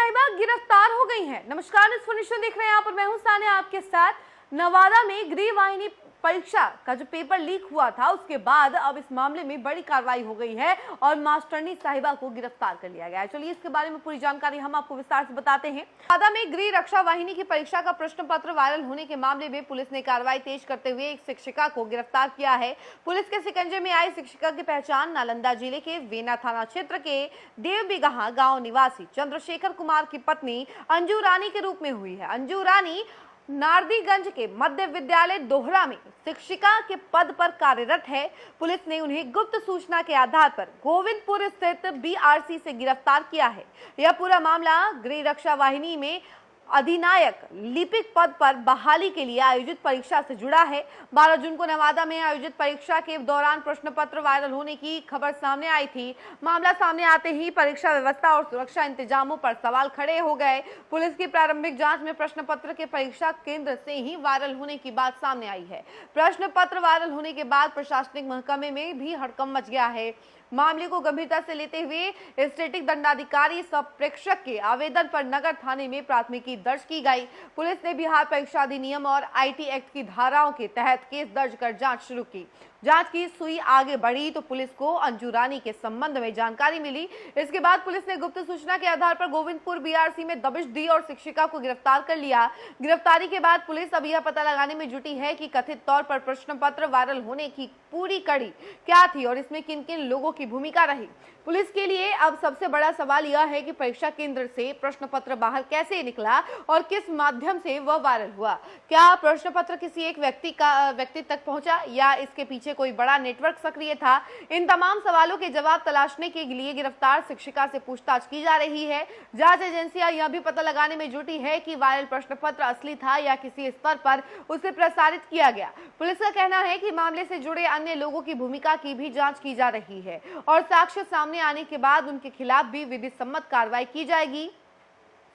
साहिबा गिरफ्तार हो गई हैं। नमस्कार, न्यूज़ देख रहे हैं आप और मैं हूं सानिया आपके साथ। नवादा में गृह वाहिनी परीक्षा का जो पेपर लीक हुआ था उसके बाद अब इस मामले में बड़ी कार्रवाई हो गई है और मास्टरनी साहिबा को गिरफ्तार कर लिया गया है। चलिए इसके बारे में पूरी जानकारी हम आपको विस्तार से बताते हैं। नवादा में गृह रक्षा वाहिनी की परीक्षा का प्रश्न पत्र वायरल होने के मामले में पुलिस ने कार्रवाई तेज करते हुए एक शिक्षिका को गिरफ्तार किया है। पुलिस के शिकंजे में आई शिक्षिका की पहचान नालंदा जिले के वेना थाना क्षेत्र के देवबिगहा गाँव निवासी चंद्रशेखर कुमार की पत्नी अंजू रानी के रूप में हुई है। अंजू रानी नारदीगंज के मध्य विद्यालय दोहरा में शिक्षिका के पद पर कार्यरत है। पुलिस ने उन्हें गुप्त सूचना के आधार पर गोविंदपुर स्थित बीआरसी से गिरफ्तार किया है। यह पूरा मामला गृह रक्षा वाहिनी में अधिनायक लिपिक पद पर बहाली के लिए आयोजित परीक्षा से जुड़ा है। 12 जून को नवादा में आयोजित परीक्षा के दौरान प्रश्न पत्र वायरल होने की खबर सामने आई थी। मामला सामने आते ही परीक्षा व्यवस्था और सुरक्षा इंतजामों पर सवाल खड़े हो गए। पुलिस की प्रारंभिक जांच में प्रश्न पत्र के परीक्षा केंद्र से ही वायरल होने की बात सामने आई है। प्रश्न पत्र वायरल होने के बाद प्रशासनिक महकमे में भी हड़कंप मच गया है। मामले को गंभीरता से लेते हुए स्टेटिक दंडाधिकारी सब प्रेक्षक के आवेदन पर नगर थाने में प्राथमिकी दर्ज की गई। पुलिस ने बिहार परीक्षा अधिनियम और आईटी एक्ट की धाराओं के तहत केस दर्ज कर जांच शुरू की। जांच की सुई आगे बढ़ी तो पुलिस को अंजू रानी के संबंध में जानकारी मिली। इसके बाद पुलिस ने गुप्त सूचना के आधार पर गोविंदपुर बीआरसी में दबिश दी और शिक्षिका को गिरफ्तार कर लिया। गिरफ्तारी के बाद पुलिस अब यह पता लगाने में जुटी है कि कथित तौर पर प्रश्न पत्र वायरल होने की पूरी कड़ी क्या थी और इसमें किन किन लोगों की भूमिका रही। पुलिस के लिए अब सबसे बड़ा सवाल यह है कि परीक्षा केंद्र से प्रश्न पत्र बाहर कैसे निकला और किस माध्यम से वह वायरल हुआ। क्या प्रश्न पत्र किसी एक व्यक्ति तक पहुंचा या इसके पीछे कोई बड़ा नेटवर्क सक्रिय था। इन तमाम सवालों के जवाब तलाशने के लिए गिरफ्तार शिक्षिका से पूछताछ की जा रही है। जांच एजेंसियां यह भी पता लगाने में जुटी है कि वायरल प्रश्न पत्र असली था या किसी स्तर पर उसे प्रसारित किया गया। पुलिस का कहना है कि मामले से जुड़े अन्य लोगों की भूमिका की भी जांच की जा रही है और साक्ष्य सामने आने के बाद उनके खिलाफ भी विधिक सम्मत कार्रवाई की जाएगी।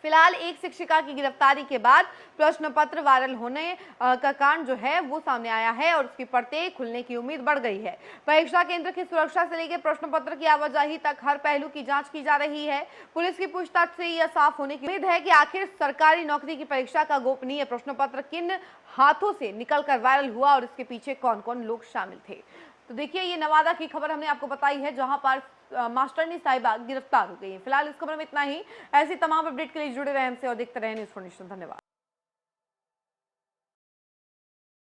फिलहाल एक शिक्षिका की गिरफ्तारी के बाद प्रश्न पत्र वायरल होने का कांड जो है वो सामने आया है और उसकी परतें खुलने की उम्मीद बढ़ गई है। परीक्षा केंद्र की सुरक्षा से लेकर प्रश्न पत्र की आवाजाही तक हर पहलू की जांच की जा रही है। पुलिस की पूछताछ से यह साफ होने की उम्मीद है कि आखिर सरकारी नौकरी की परीक्षा का गोपनीय प्रश्न पत्र किन हाथों से निकलकर वायरल हुआ और इसके पीछे कौन कौन लोग शामिल थे। तो देखिए, ये नवादा की खबर हमने आपको बताई है जहां पर मास्टरनी साहिबा गिरफ्तार हो गई है। फिलहाल इस खबर में इतना ही। ऐसी तमाम अपडेट के लिए जुड़े रहे हमसे और देखते रहे न्यूज़। धन्यवाद।